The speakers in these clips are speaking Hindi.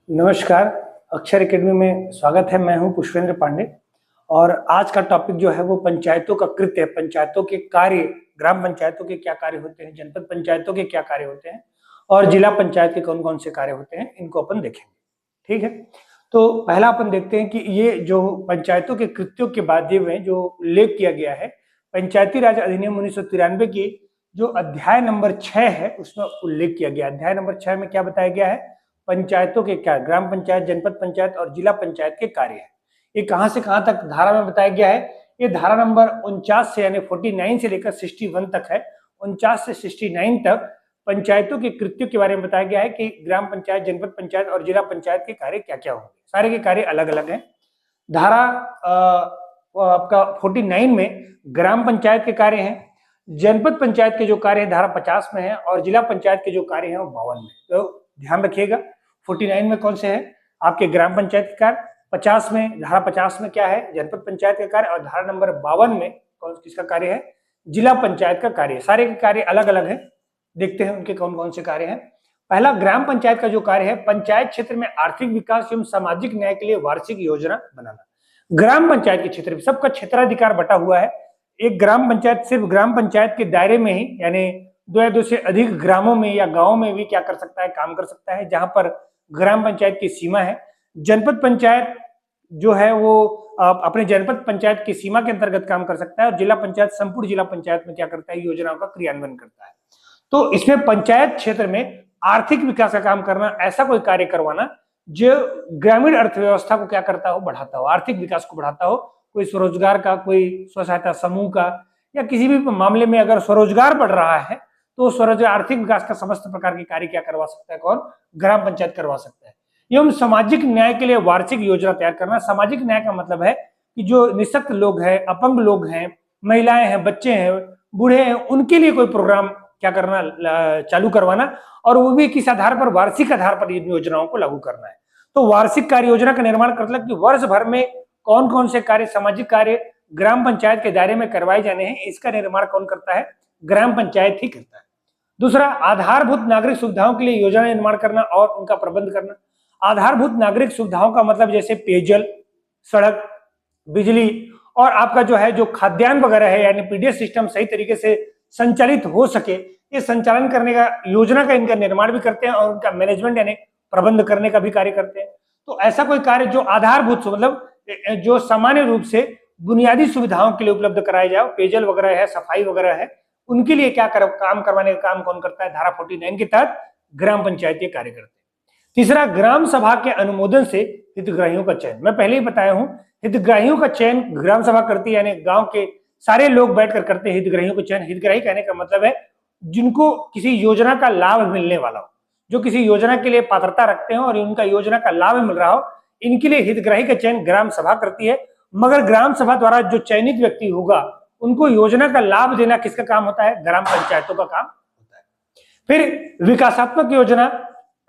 नमस्कार। अक्षर एकेडमी में स्वागत है। मैं हूं पुष्पेंद्र पांडे और आज का टॉपिक जो है वो पंचायतों का कृत्य, पंचायतों के कार्य, ग्राम पंचायतों के क्या कार्य होते हैं, जनपद पंचायतों के क्या कार्य होते हैं और जिला पंचायत के कौन कौन से कार्य होते हैं, इनको अपन देखेंगे। ठीक है, तो पहला अपन देखते हैं कि ये जो पंचायतों के कृत्यों के बारे में जो उल्लेख किया गया है, पंचायती राज अधिनियम 1993 की जो अध्याय नंबर 6 है उसमें उल्लेख किया गया। अध्याय नंबर 6 में क्या बताया गया है? पंचायतों के क्या, ग्राम पंचायत, जनपद पंचायत और जिला पंचायत के कार्य है। ये कहां से कहां तक धारा में बताया गया है? ये धारा नंबर 49 से यानी 49 से लेकर 61 तक है। 49 से 69 तक पंचायतों के कृत्यों के बारे में बताया गया है कि ग्राम पंचायत, जनपद पंचायत और जिला पंचायत के कार्य क्या क्या होंगे। सारे के कार्य अलग अलग हैं। धारा आपका 49 में ग्राम पंचायत के कार्य हैं, जनपद पंचायत के जो कार्य है धारा 50 में है और जिला पंचायत के जो कार्य है वो 52 में। तो ध्यान रखिएगा, 49 में कौन से हैं? आपके ग्राम पंचायत के कार्य, 50 में, धारा 50 में क्या है? जनपद पंचायत का कार्य, और धारा नंबर 52 में कौन किसका कार्य है? जिला पंचायत का कार्य। सारे के कार्य अलग अलग हैं। देखते हैं उनके कौन कौन से कार्य हैं। पहला, ग्राम पंचायत का जो कार्य है, पंचायत क्षेत्र में आर्थिक विकास एवं सामाजिक न्याय के लिए वार्षिक योजना बनाना। ग्राम पंचायत के क्षेत्र में सबका क्षेत्राधिकार बटा हुआ है। एक ग्राम पंचायत सिर्फ ग्राम पंचायत के दायरे में ही, यानी 2 या 2 से अधिक ग्रामों में या गांवों में भी क्या कर सकता है? काम कर सकता है, जहां पर ग्राम पंचायत की सीमा है। जनपद पंचायत जो है वो अपने जनपद पंचायत की सीमा के अंतर्गत काम कर सकता है और जिला पंचायत संपूर्ण जिला पंचायत में क्या करता है? योजनाओं का क्रियान्वयन करता है। तो इसमें पंचायत क्षेत्र में आर्थिक विकास का काम करना, ऐसा कोई कार्य करवाना जो ग्रामीण अर्थव्यवस्था को क्या करता हो? बढ़ाता हो, आर्थिक विकास को बढ़ाता हो। कोई स्वरोजगार का, कोई स्व सहायता समूह का, या किसी भी मामले में अगर स्वरोजगार बढ़ रहा है तो स्वरोजगार, आर्थिक विकास का समस्त प्रकार के कार्य क्या करवा सकता है? कौन? ग्राम पंचायत करवा सकता है। एवं सामाजिक न्याय के लिए वार्षिक योजना तैयार करना। सामाजिक न्याय का मतलब है कि जो निःशक्त लोग हैं, अपंग लोग हैं, महिलाएं हैं, बच्चे हैं, बूढ़े हैं, उनके लिए कोई प्रोग्राम क्या करना? चालू करवाना, और वो भी किस आधार पर? वार्षिक आधार पर इन योजनाओं को लागू करना है। तो वार्षिक कार्य योजना का निर्माण कर मतलब कि वर्ष भर में कौन कौन से कार्य, सामाजिक कार्य ग्राम पंचायत के दायरे में करवाए जाने हैं, इसका निर्माण कौन करता है? ग्राम पंचायत ही करता है। दूसरा, आधारभूत नागरिक सुविधाओं के लिए योजना निर्माण करना और उनका प्रबंध करना। आधारभूत नागरिक सुविधाओं का मतलब जैसे पेयजल, सड़क, बिजली और आपका जो है जो खाद्यान्न वगैरह है, यानी पीडीएस सिस्टम सही तरीके से संचालित हो सके, ये संचालन करने का, योजना का इनका निर्माण भी करते हैं और उनका मैनेजमेंट यानी प्रबंध करने का भी कार्य करते हैं। तो ऐसा कोई कार्य जो आधारभूत, मतलब जो सामान्य रूप से बुनियादी सुविधाओं के लिए उपलब्ध कराए जाए, पेयजल वगैरह है, सफाई वगैरह है, उनके लिए क्या काम करवाने का काम कौन करता है? धारा 49 के तहत ग्राम पंचायत ये कार्य करते हैं। तीसरा, ग्राम सभा के अनुमोदन से हितग्राहियों का चयन। मैं पहले ही बताया हूं, हितग्राहियों का चयन ग्राम सभा करती है, यानी गांव के सारे लोग बैठकर करते हैं हितग्राहियों का चयन। हितग्राही कहने का मतलब है जिनको किसी योजना का लाभ मिलने वाला हो, जो किसी योजना के लिए पात्रता रखते हो और उनका योजना का लाभ मिल रहा हो, इनके लिए हितग्राही का चयन ग्राम सभा करती है। मगर ग्राम सभा द्वारा जो चयनित व्यक्ति होगा उनको योजना का लाभ देना किसका काम होता है? ग्राम पंचायतों का काम होता है। फिर विकासात्मक योजना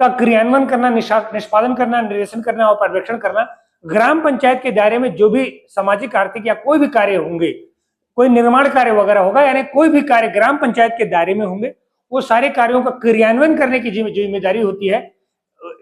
का क्रियान्वयन करना, निष्पादन करना, निर्देशन करना और पर्यवेक्षण करना। ग्राम पंचायत के दायरे में जो भी सामाजिक, आर्थिक या कोई भी कार्य होंगे, कोई निर्माण कार्य वगैरह होगा, यानी कोई भी कार्य ग्राम पंचायत के दायरे में होंगे, वो सारे कार्यों का क्रियान्वयन करने की जिम्मेदारी होती है।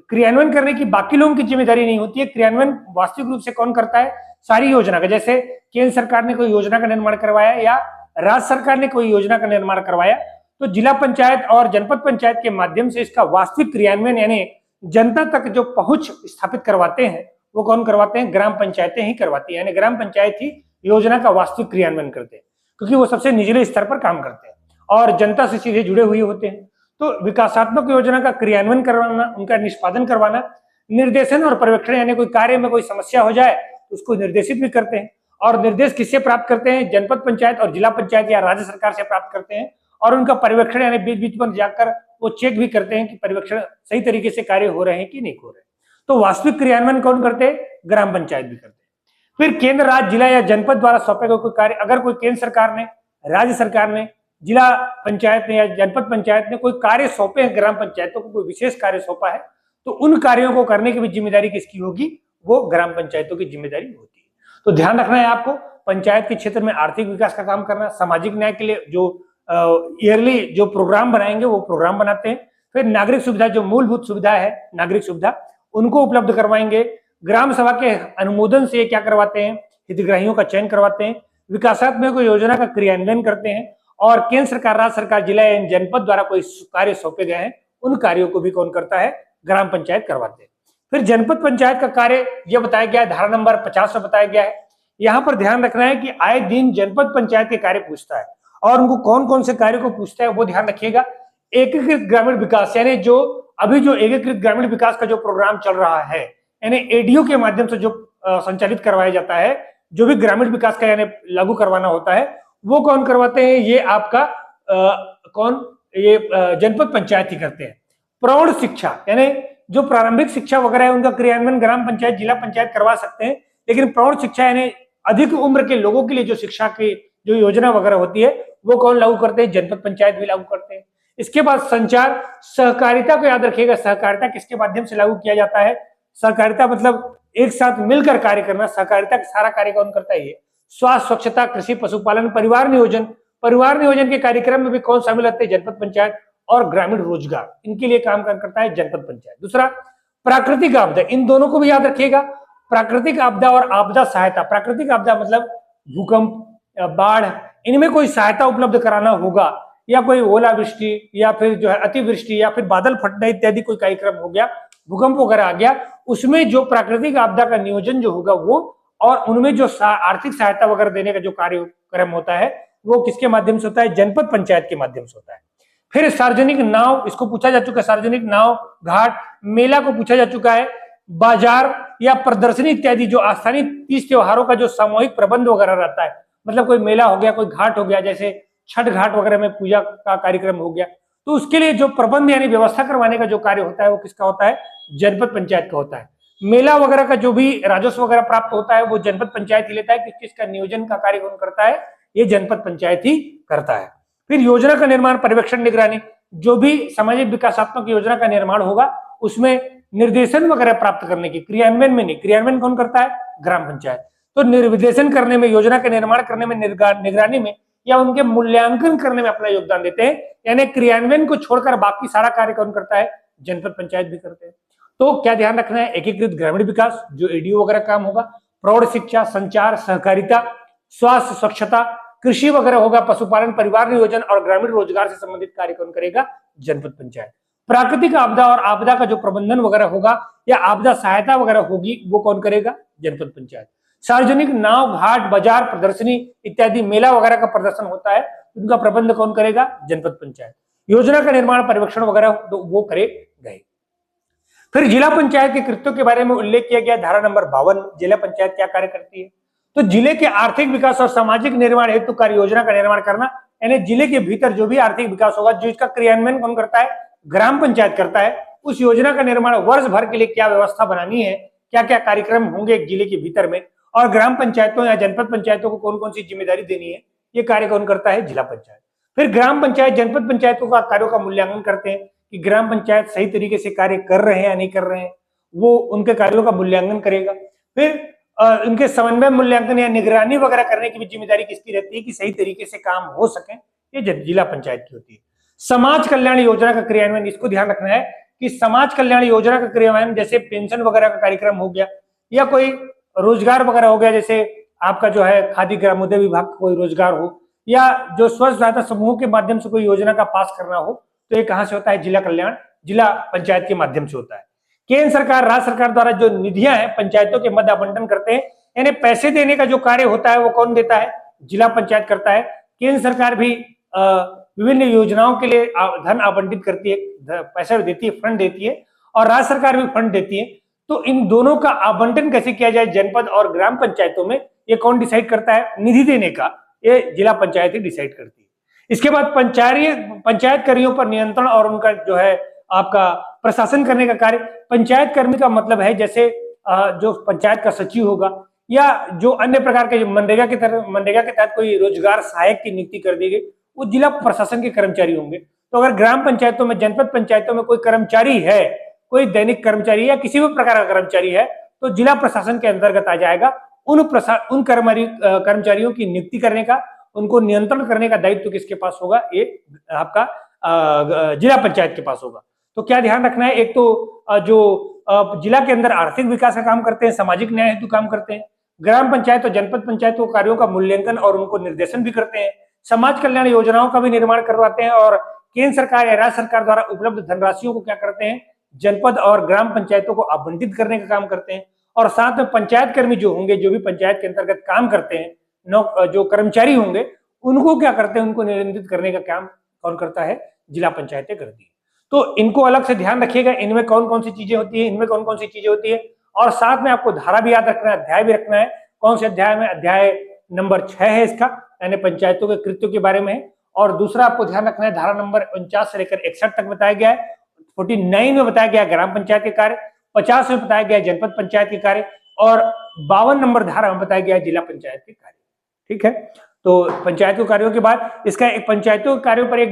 क्रियान्वयन करने की बाकी लोगों की जिम्मेदारी नहीं होती है। क्रियान्वयन वास्तविक रूप से कौन करता है? सारी योजना का। जैसे केंद्र सरकार ने कोई योजना का निर्माण करवाया या राज्य सरकार ने कोई योजना का निर्माण करवाया, तो जिला पंचायत और जनपद पंचायत के माध्यम से इसका वास्तविक क्रियान्वयन यानी जनता तक जो पहुंच स्थापित करवाते हैं, वो कौन करवाते हैं? ग्राम पंचायतें ही करवाती है, यानी ग्राम पंचायत ही योजना का वास्तविक क्रियान्वयन करते हैं, क्योंकि वो सबसे निचले स्तर पर काम करते हैं और जनता से सीधे जुड़े हुए होते हैं। तो विकासात्मक योजना का क्रियान्वयन करवाना, उनका निष्पादन करवाना, निर्देशन और पर्यवेक्षण, यानी कोई कार्य में कोई समस्या हो जाए तो उसको निर्देशित भी करते हैं। और निर्देश किससे प्राप्त करते हैं? जनपद पंचायत और जिला पंचायत या राज्य सरकार से प्राप्त करते हैं। और उनका पर्यवेक्षण यानी बीच बीच में जाकर वो चेक भी करते हैं कि पर्यवेक्षण सही तरीके से कार्य हो रहे हैं कि नहीं हो रहे। तो वास्तविक क्रियान्वयन कौन करते हैं? ग्राम पंचायत भी करते हैं। फिर केंद्र, राज्य, जिला या जनपद द्वारा सौंपे गए कोई कार्य, अगर कोई केंद्र सरकार ने, राज्य सरकार ने, जिला पंचायत ने या जनपद पंचायत ने कोई कार्य सौंपे हैं ग्राम पंचायतों को, कोई विशेष कार्य सौंपा है, तो उन कार्यों को करने की भी जिम्मेदारी किसकी होगी? वो ग्राम पंचायतों की जिम्मेदारी होती है। तो ध्यान रखना है आपको, पंचायत के क्षेत्र में आर्थिक विकास का काम करना, सामाजिक न्याय के लिए जो ईयरली जो प्रोग्राम बनाएंगे वो प्रोग्राम बनाते हैं। फिर नागरिक सुविधा, जो मूलभूत सुविधा है नागरिक सुविधा, उनको उपलब्ध करवाएंगे। ग्राम सभा के अनुमोदन से क्या करवाते हैं, हितग्राहियों का चयन करवाते हैं, विकासात्मक योजना का क्रियान्वयन करते हैं, और केंद्र सरकार, राज्य सरकार, जिला या जनपद द्वारा कोई कार्य सौंपे गए हैं उन कार्यों को भी कौन करता है, ग्राम पंचायत करवाते हैं। फिर जनपद पंचायत का कार्य यह बताया गया है, धारा नंबर 50 में बताया गया है। यहाँ पर ध्यान रखना है कि आए दिन जनपद पंचायत के कार्य पूछता है, और उनको कौन कौन से कार्य को पूछता है वो ध्यान रखिएगा। एकीकृत ग्रामीण विकास, यानी जो अभी जो एकीकृत ग्रामीण विकास का जो प्रोग्राम चल रहा है, यानी एडीओ के माध्यम से जो संचालित करवाया जाता है, जो भी ग्रामीण विकास का यानी लागू करवाना होता है, वो कौन करवाते हैं, ये आपका जनपद पंचायत ही करते हैं। प्रौढ़ शिक्षा, यानी जो प्रारंभिक शिक्षा वगैरह है उनका क्रियान्वयन ग्राम पंचायत, जिला पंचायत करवा सकते हैं, लेकिन प्रौढ़ शिक्षा यानी अधिक उम्र के लोगों के लिए जो शिक्षा की जो योजना वगैरह होती है वो कौन लागू करते हैं, जनपद पंचायत भी लागू करते हैं। इसके बाद संचार, सहकारिता को याद रखिएगा, सहकारिता किसके माध्यम से लागू किया जाता है, सहकारिता मतलब एक साथ मिलकर कार्य करना, सहकारिता का सारा कार्य कौन करता है, ये स्वास्थ्य, स्वच्छता, कृषि, पशुपालन, परिवार नियोजन, परिवार नियोजन के कार्यक्रम में भी कौन शामिल होते हैं, जनपद पंचायत, और ग्रामीण रोजगार, इनके लिए काम करता है जनपद पंचायत। दूसरा प्राकृतिक आपदा, इन दोनों को भी याद रखिएगा, प्राकृतिक आपदा और आपदा सहायता। प्राकृतिक आपदा मतलब भूकंप, बाढ़, इनमें कोई सहायता उपलब्ध कराना होगा, या कोई ओलावृष्टि या फिर जो है अतिवृष्टि या फिर बादल फटना इत्यादि कोई कार्यक्रम हो गया, भूकंप वगैरह आ गया, उसमें जो प्राकृतिक आपदा का नियोजन जो होगा वो, और उनमें जो आर्थिक सहायता वगैरह देने का जो कार्यक्रम होता है वो किसके माध्यम से होता है, जनपद पंचायत के माध्यम से होता है। फिर सार्वजनिक नाव, इसको पूछा जा चुका है, सार्वजनिक नाव, घाट, मेला को पूछा जा चुका है, बाजार या प्रदर्शनी इत्यादि जो स्थानीय तीज त्योहारों का जो सामूहिक प्रबंध वगैरह रहता है, मतलब कोई मेला हो गया, कोई घाट हो गया, जैसे छठ घाट वगैरह में पूजा का कार्यक्रम हो गया, तो उसके लिए जो प्रबंध यानी व्यवस्था करवाने का जो कार्य होता है वो किसका होता है, जनपद पंचायत का होता है। मेला वगैरह का जो भी राजस्व वगैरह प्राप्त होता है वो जनपद पंचायत ही लेता है, किस किस का नियोजन का कार्य कौन करता है, ये जनपद पंचायत ही करता है। फिर योजना का निर्माण, पर्यवेक्षण, निगरानी, जो भी सामाजिक विकासात्मक योजना का निर्माण होगा उसमें निर्देशन वगैरह प्राप्त करने की, क्रियान्वयन में नहीं, क्रियान्वयन कौन करता है, ग्राम पंचायत। तो निर्देशन करने में, योजना का निर्माण करने में, निगरानी में या उनके मूल्यांकन करने में अपना योगदान देते हैं, यानी क्रियान्वयन को छोड़कर बाकी सारा कार्य कौन करता है, जनपद पंचायत भी करते हैं। तो क्या ध्यान रखना है, एकीकृत ग्रामीण विकास जो एडीओ वगैरह काम होगा, प्रौढ़ शिक्षा, संचार, सहकारिता, स्वास्थ्य, स्वच्छता, कृषि वगैरह होगा, पशुपालन, परिवार नियोजन और ग्रामीण रोजगार से संबंधित कार्य कौन करेगा, जनपद पंचायत। प्राकृतिक आपदा और आपदा का जो प्रबंधन वगैरह होगा या आपदा सहायता वगैरह होगी वो कौन करेगा, जनपद पंचायत। सार्वजनिक नाव, घाट, बाजार, प्रदर्शनी इत्यादि मेला वगैरह का प्रदर्शन होता है, उनका प्रबंध कौन करेगा, जनपद पंचायत। योजना का निर्माण, पर्यवेक्षण वगैरह तो वो करे गए। फिर जिला पंचायत के कृत्यों के बारे में उल्लेख किया गया, धारा नंबर 52, जिला पंचायत क्या कार्य करती है, तो जिले के आर्थिक विकास और सामाजिक निर्माण हेतु कार्य योजना का निर्माण करना, यानी जिले के भीतर जो भी आर्थिक विकास होगा जिसका क्रियान्वयन कौन करता है, ग्राम पंचायत करता है, उस योजना का निर्माण वर्ष भर के लिए क्या व्यवस्था बनानी है, क्या क्या कार्यक्रम होंगे एक जिले के भीतर में, और ग्राम पंचायतों या जनपद पंचायतों को कौन कौन सी जिम्मेदारी देनी है, ये कार्य कौन करता है, जिला पंचायत। फिर ग्राम पंचायत जनपद पंचायतों का कार्यों का मूल्यांकन करते हैं कि ग्राम पंचायत सही तरीके से कार्य कर रहे हैं या नहीं कर रहे हैं, वो उनके कार्यों का मूल्यांकन करेगा। फिर इनके समन्वय, मूल्यांकन या निगरानी वगैरह करने की भी जिम्मेदारी किसकी रहती है कि सही तरीके से काम हो सके, ये जिला पंचायत की होती है। समाज कल्याण योजना का क्रियान्वयन, इसको ध्यान रखना है कि समाज कल्याण योजना का क्रियान्वयन जैसे पेंशन वगैरह का कार्यक्रम हो गया या कोई रोजगार वगैरह हो गया, जैसे आपका जो है खादी ग्रामोद्योग विभाग का कोई रोजगार हो, या जो स्व सहायता समूह के माध्यम से कोई योजना का पास करना हो, तो ये कहां से होता है, जिला कल्याण, जिला पंचायत के माध्यम से होता है। केंद्र सरकार, राज्य सरकार द्वारा जो निधियां हैं पंचायतों के मध्य आवंटन करते हैं, यानी पैसे देने का जो कार्य होता है वो कौन देता है, जिला पंचायत करता है। केंद्र सरकार भी विभिन्न योजनाओं के लिए धन आवंटित करती है, पैसा देती है, फंड देती है, और राज्य सरकार भी फंड देती है। तो इन दोनों का आवंटन कैसे किया जाए जनपद और ग्राम पंचायतों में, ये कौन डिसाइड करता है, निधि देने का ये जिला पंचायत ही डिसाइड करती है। इसके बाद पंचायत कर्मियों पर नियंत्रण और उनका जो है आपका प्रशासन करने का कार्य। पंचायत कर्मी का मतलब है जैसे जो पंचायत का सचिव होगा या जो अन्य प्रकार के मनरेगा के तहत कोई रोजगार सहायक की नियुक्ति कर दी गई, वो जिला प्रशासन के कर्मचारी होंगे। तो अगर ग्राम पंचायतों में, जनपद पंचायतों में कोई कर्मचारी है, कोई दैनिक कर्मचारी या किसी भी प्रकार का कर्मचारी है, तो जिला प्रशासन के अंतर्गत आ जाएगा। उन कर्मचारियों की नियुक्ति करने का, उनको नियंत्रण करने का दायित्व किसके पास होगा, ये आपका जिला पंचायत के पास होगा। तो क्या ध्यान रखना है, एक तो जो जिला के अंदर आर्थिक विकास का काम करते हैं, सामाजिक न्याय हेतु काम करते हैं। ग्राम पंचायत और जनपद पंचायतों कार्यों का मूल्यांकन और उनको निर्देशन भी करते हैं। समाज कल्याण योजनाओं का भी निर्माण करवाते हैं और केंद्र सरकार या राज्य सरकार द्वारा उपलब्ध धनराशियों को क्या करते हैं, जनपद और ग्राम पंचायतों को आवंटित करने का काम करते हैं। और साथ में पंचायत कर्मी जो होंगे, जो भी पंचायत के अंतर्गत काम करते हैं, जो कर्मचारी होंगे, उनको क्या करते हैं, उनको निलंबित करने का काम कौन करता है, जिला पंचायतें करती है। तो इनको अलग से ध्यान रखिएगा, इनमें कौन कौन सी चीजें होती है, इनमें कौन कौन सी चीजें होती है। और साथ में आपको धारा भी याद रखना है, अध्याय भी रखना है। कौन से अध्याय में? अध्याय नंबर 6 है इसका, यानी पंचायतों के कृत्यों के बारे में है। और दूसरा आपको ध्यान रखना है, धारा नंबर 49 से लेकर 61 तक बताया गया है। 49 में बताया गया ग्राम पंचायत के कार्य, 50 में बताया गया जनपद पंचायत के कार्य, और 52 नंबर धारा में बताया गया जिला पंचायत के कार्य। ठीक है, तो पंचायतों कार्यों के बाद इसका एक पंचायतों कार्यों पर एक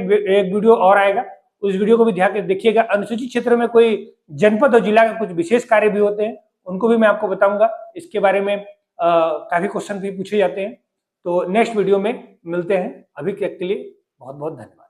वीडियो और आएगा, उस वीडियो को भी ध्यान देखिएगा। अनुसूचित क्षेत्र में कोई जनपद और जिला के कुछ विशेष कार्य भी होते हैं, उनको भी मैं आपको बताऊंगा। इसके बारे में काफी क्वेश्चन भी पूछे जाते हैं। तो नेक्स्ट वीडियो में मिलते हैं, अभी के लिए बहुत बहुत धन्यवाद।